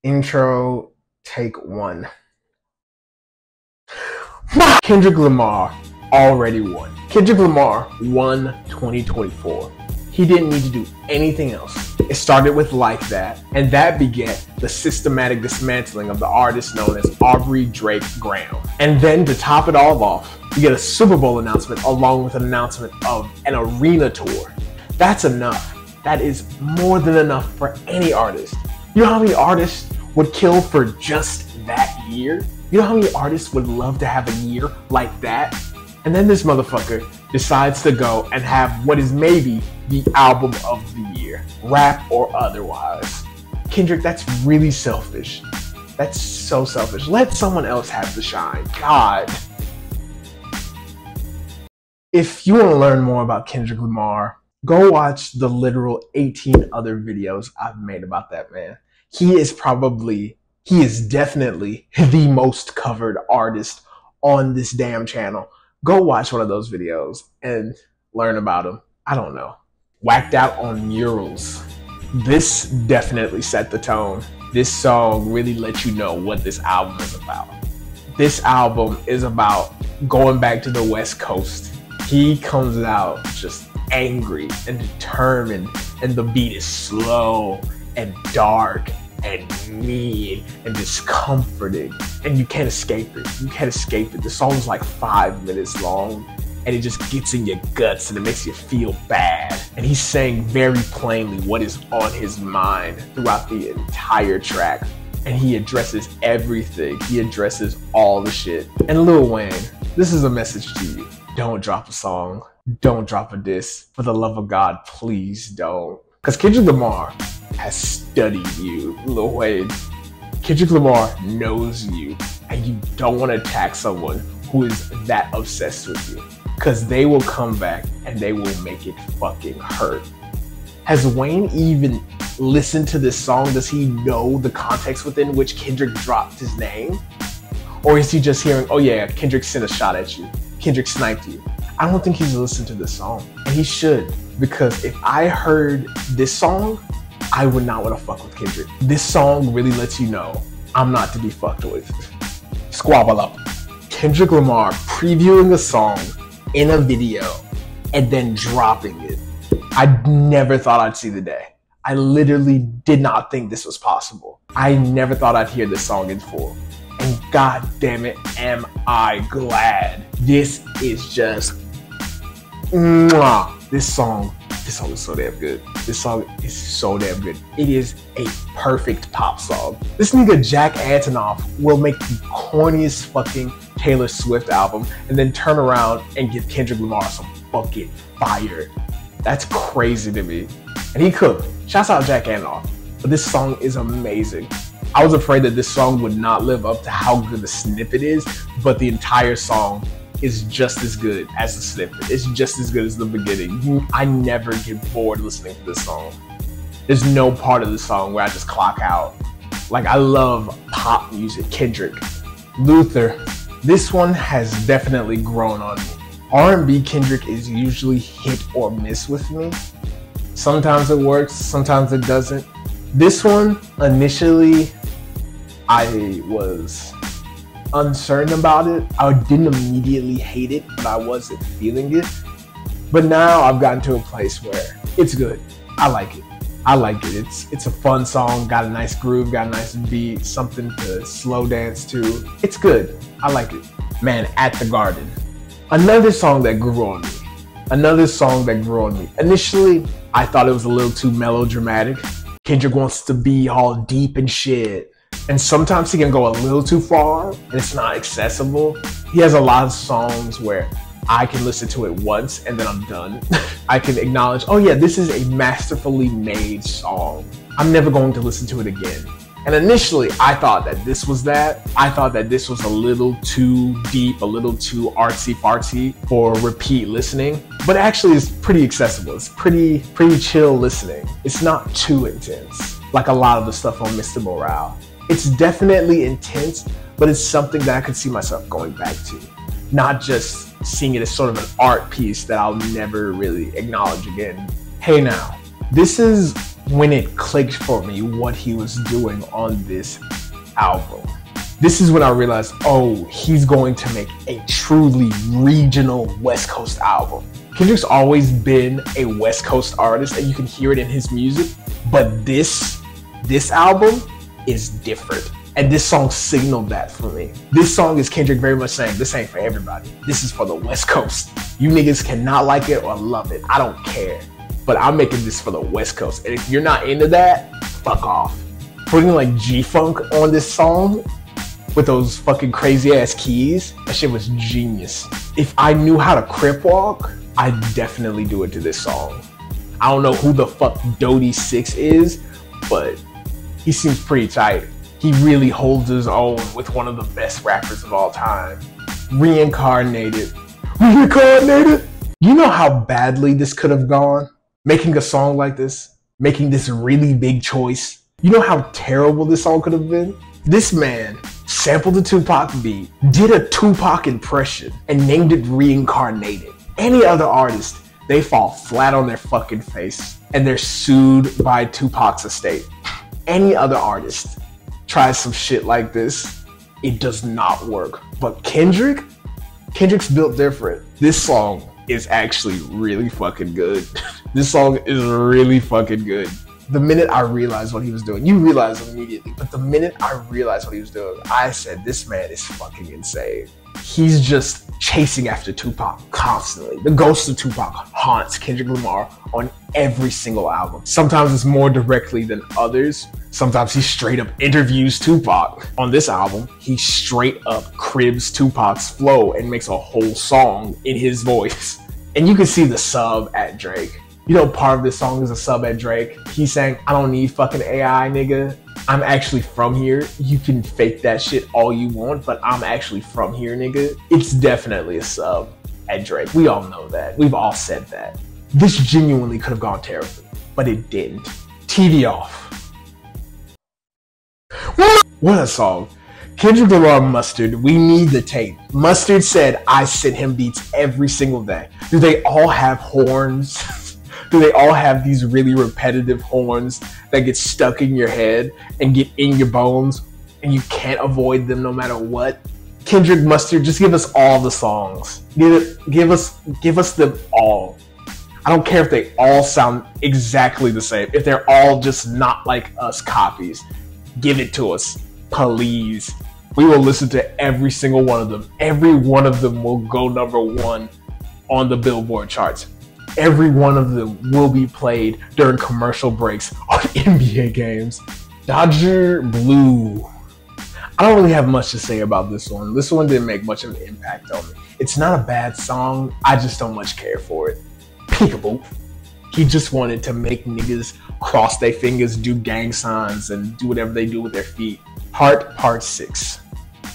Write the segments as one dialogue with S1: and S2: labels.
S1: Intro, take one. Kendrick Lamar already won. Kendrick Lamar won 2024. He didn't need to do anything else. It started with Like That, and that began the systematic dismantling of the artist known as Aubrey Drake Graham. And then to top it all off, you get a Super Bowl announcement along with an announcement of an arena tour. That's enough. That is more than enough for any artist. You know how many artists would kill for just that year? You know how many artists would love to have a year like that? And then this motherfucker decides to go and have what is maybe the album of the year, rap or otherwise. Kendrick, that's really selfish. That's so selfish. Let someone else have the shine. God. If you want to learn more about Kendrick Lamar, go watch the literal 18 other videos I've made about that man. He is definitely the most covered artist on this damn channel. Go watch one of those videos and learn about him. I don't know. Whacked Out on Murals. This definitely set the tone. This song really let you know what this album is about. This album is about going back to the West Coast. He comes out just angry and determined, and the beat is slow and dark and mean and discomforting, and you can't escape it. You can't escape it. The song's like 5 minutes long, and it just gets in your guts and it makes you feel bad. And he's saying very plainly what is on his mind throughout the entire track, and he addresses everything. He addresses all the shit. And Lil Wayne, this is a message to you. Don't drop a song. Don't drop a diss. For the love of God, please don't. Because Kendrick Lamar has studied you, Lil Wayne. Kendrick Lamar knows you, and you don't want to attack someone who is that obsessed with you, because they will come back and they will make it fucking hurt. Has Wayne even listened to this song? Does he know the context within which Kendrick dropped his name? Or is he just hearing, oh yeah, Kendrick sent a shot at you, Kendrick sniped you? I don't think he's listened to this song, and he should, because if I heard this song, I would not want to fuck with Kendrick. This song really lets you know I'm not to be fucked with. Squabble up. Kendrick Lamar previewing a song in a video and then dropping it. I never thought I'd see the day. I literally did not think this was possible. I never thought I'd hear this song in full. And god damn it, am I glad. This is just mwah. This song is so damn good. This song is so damn good. It is a perfect pop song. This nigga Jack Antonoff will make the corniest fucking Taylor Swift album and then turn around and give Kendrick Lamar some fucking fire. That's crazy to me. And he could. Shouts out Jack Antonoff. But this song is amazing. I was afraid that this song would not live up to how good the snippet is, but the entire song is just as good as the snippet. It's just as good as the beginning. I never get bored listening to this song. There's no part of the song where I just clock out. Like, I love pop music. Kendrick, Luther. This one has definitely grown on me. R&B Kendrick is usually hit or miss with me. Sometimes it works, sometimes it doesn't. This one, initially, I was uncertain about it. I didn't immediately hate it, but I wasn't feeling it. But now I've gotten to a place where it's good. I like it. I like it. It's a fun song, got a nice groove, got a nice beat, something to slow dance to. It's good. I like it. Man, At the Garden. Another song that grew on me. Another song that grew on me. Initially, I thought it was a little too melodramatic. Kendrick wants to be all deep and shit. And sometimes he can go a little too far and it's not accessible. He has a lot of songs where I can listen to it once and then I'm done. I can acknowledge, oh yeah, this is a masterfully made song. I'm never going to listen to it again. And initially, I thought that this was that. I thought that this was a little too deep, a little too artsy-fartsy for repeat listening. But actually, it's pretty accessible. It's pretty chill listening. It's not too intense, like a lot of the stuff on Mr. Morale. It's definitely intense, but it's something that I could see myself going back to. Not just seeing it as sort of an art piece that I'll never really acknowledge again. Hey now, this is when it clicked for me what he was doing on this album. This is when I realized, oh, he's going to make a truly regional West Coast album. Kendrick's always been a West Coast artist, and you can hear it in his music, but this album is different. And this song signaled that for me. This song is Kendrick very much saying, this ain't for everybody. This is for the West Coast. You niggas cannot like it or love it. I don't care. But I'm making this for the West Coast. And if you're not into that, fuck off. Putting like G-Funk on this song with those fucking crazy ass keys, that shit was genius. If I knew how to crip walk, I'd definitely do it to this song. I don't know who the fuck Dodie 6 is, but he seems pretty tight. He really holds his own with one of the best rappers of all time. Reincarnated. Reincarnated? You know how badly this could have gone? Making a song like this? Making this really big choice? You know how terrible this song could have been? This man sampled the Tupac beat, did a Tupac impression, and named it Reincarnated. Any other artist, they fall flat on their fucking face, and they're sued by Tupac's estate. Any other artist tries some shit like this, it does not work. But Kendrick's built different. This song is actually really fucking good. This song is really fucking good. The minute I realized what he was doing, you realize immediately, but the minute I realized what he was doing, I said, this man is fucking insane. He's just chasing after Tupac constantly. The ghost of Tupac haunts Kendrick Lamar on every single album. Sometimes it's more directly than others. Sometimes he straight up interviews Tupac. On this album, he straight up cribs Tupac's flow and makes a whole song in his voice. And you can see the sub at Drake. You know, part of this song is a sub at Drake. He's saying, I don't need fucking AI, nigga. I'm actually from here. You can fake that shit all you want, but I'm actually from here, nigga. It's definitely a sub at Drake. We all know that. We've all said that. This genuinely could have gone terribly, but it didn't. TV off. What a song. Kendrick Lamar Mustard, we need the tape. Mustard said, I sent him beats every single day. Do they all have horns? Do they all have these really repetitive horns that get stuck in your head and get in your bones and you can't avoid them no matter what? Kendrick Mustard, just give us all the songs. Give us them all. I don't care if they all sound exactly the same. If they're all just not like us copies, give it to us, please. We will listen to every single one of them. Every one of them will go #1 on the Billboard charts. Every one of them will be played during commercial breaks on NBA games. Dodger Blue. I don't really have much to say about this one. This one didn't make much of an impact on me. It's not a bad song. I just don't much care for it. Peekaboo. He just wanted to make niggas cross their fingers, do gang signs, and do whatever they do with their feet. Heart Part 6.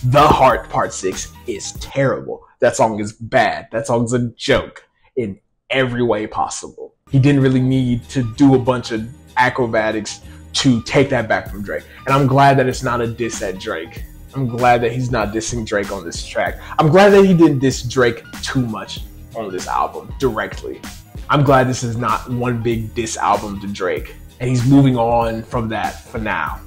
S1: The Heart Part 6 is terrible. That song is bad. That song's a joke in every way possible. He didn't really need to do a bunch of acrobatics to take that back from Drake. And I'm glad that it's not a diss at Drake. I'm glad that he's not dissing Drake on this track. I'm glad that he didn't diss Drake too much on this album directly. I'm glad this is not one big diss album to Drake. And he's moving on from that for now,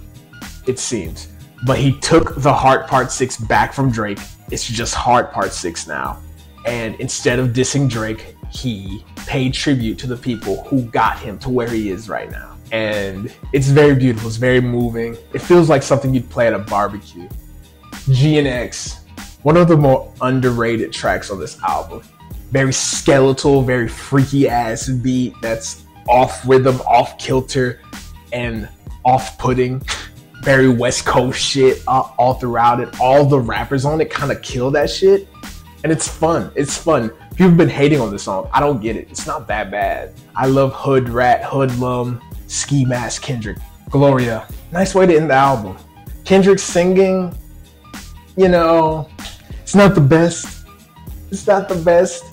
S1: it seems. But he took the Heart Part 6 back from Drake. It's just Heart Part 6 now. And instead of dissing Drake, he paid tribute to the people who got him to where he is right now. And it's very beautiful, it's very moving. It feels like something you'd play at a barbecue. G and X, one of the more underrated tracks on this album. Very skeletal, very freaky ass beat that's off rhythm, off kilter, and off-putting. Very West Coast shit all throughout it. All the rappers on it kind of kill that shit. And it's fun. It's fun. People have been hating on this song. I don't get it. It's not that bad. I love Hood Rat, Hoodlum, Ski Mask Kendrick. Gloria. Nice way to end the album. Kendrick singing, you know, it's not the best. It's not the best.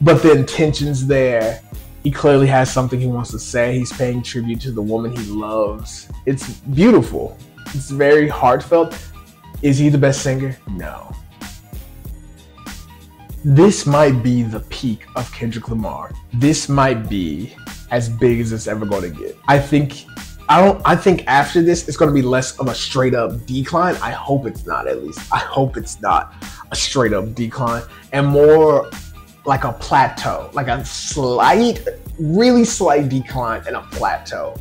S1: But the intention's there. He clearly has something he wants to say. He's paying tribute to the woman he loves. It's beautiful. It's very heartfelt. Is he the best singer? No. This might be the peak of Kendrick Lamar. This might be as big as it's ever going to get. I think I think after this, it's going to be less of a straight up decline. I hope it's not, at least. I hope it's not a straight up decline, and more like a plateau, like a slight, really slight decline and a plateau.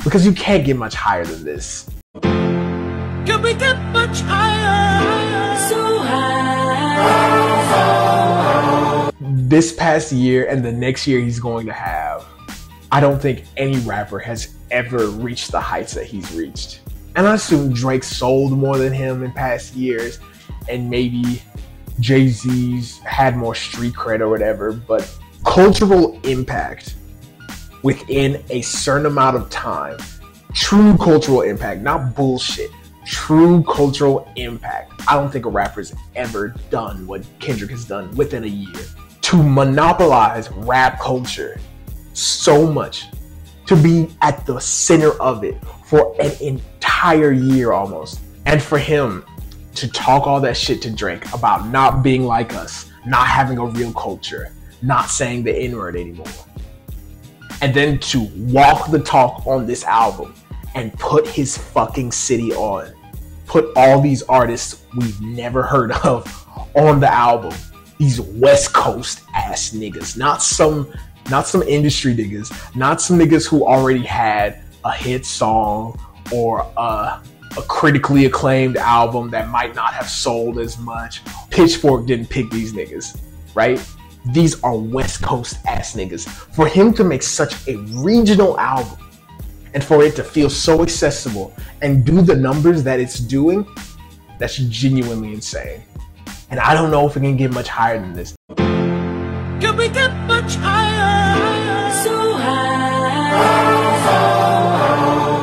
S1: Because you can't get much higher than this.
S2: Can we get much higher? So high.
S1: This past year and the next year he's going to have, I don't think any rapper has ever reached the heights that he's reached. And I assume Drake sold more than him in past years, and maybe Jay-Z's had more street cred or whatever, but cultural impact within a certain amount of time, true cultural impact, not bullshit, true cultural impact. I don't think a rapper's ever done what Kendrick has done within a year. To monopolize rap culture so much, to be at the center of it for an entire year almost, and for him to talk all that shit to Drake about not being like us, not having a real culture, not saying the N-word anymore, and then to walk the talk on this album and put his fucking city on, put all these artists we've never heard of on the album, these West Coast ass niggas, not some industry niggas, not some niggas who already had a hit song or a critically acclaimed album that might not have sold as much. Pitchfork didn't pick these niggas, right? These are West Coast ass niggas. For him to make such a regional album and for it to feel so accessible and do the numbers that it's doing, that's genuinely insane. And I don't know if it can get much higher than this.
S2: Can we get much higher? So high.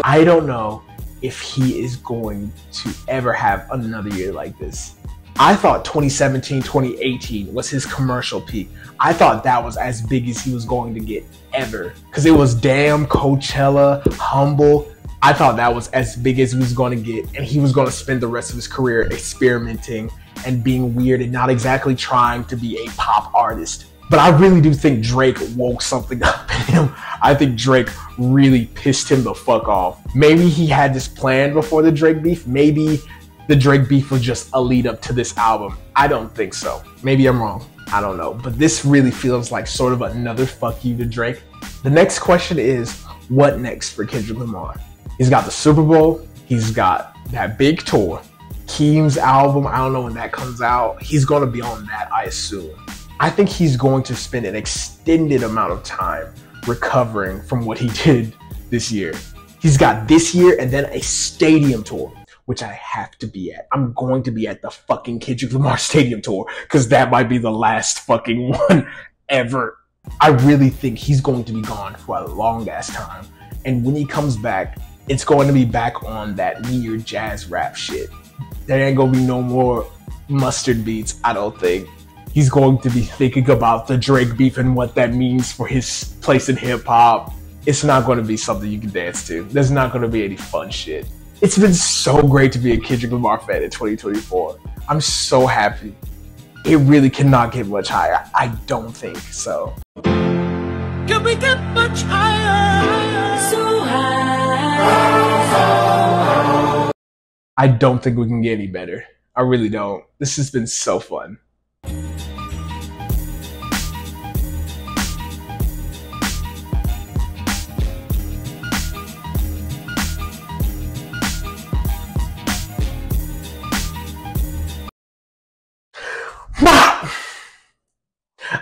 S1: I don't know if he is going to ever have another year like this. I thought 2017, 2018 was his commercial peak. I thought that was as big as he was going to get ever. Because it was Damn, Coachella, Humble. I thought that was as big as he was going to get. And he was going to spend the rest of his career experimenting and being weird and not exactly trying to be a pop artist. But I really do think Drake woke something up in him. I think Drake really pissed him the fuck off. Maybe he had this planned before the Drake beef. Maybe the Drake beef was just a lead up to this album. I don't think so. Maybe I'm wrong. I don't know. But this really feels like sort of another fuck you to Drake. The next question is, what next for Kendrick Lamar? He's got the Super Bowl. He's got that big tour. Keem's album, I don't know when that comes out. He's going to be on that, I assume. I think he's going to spend an extended amount of time recovering from what he did this year. He's got this year and then a stadium tour, which I have to be at. I'm going to be at the fucking Kendrick Lamar Stadium tour because that might be the last fucking one ever. I really think he's going to be gone for a long ass time. And when he comes back, it's going to be back on that weird jazz rap shit. There ain't gonna be no more mustard beats, I don't think. He's going to be thinking about the Drake beef and what that means for his place in hip hop. It's not going to be something you can dance to. There's not going to be any fun shit. It's been so great to be a Kendrick Lamar fan in 2024. I'm so happy. It really cannot get much higher. I don't think so.
S2: Can we get much higher? So high.
S1: I don't think we can get any better. I really don't. This has been so fun.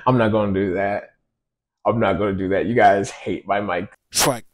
S1: I'm not going to do that. I'm not going to do that. You guys hate my mic.
S2: Track.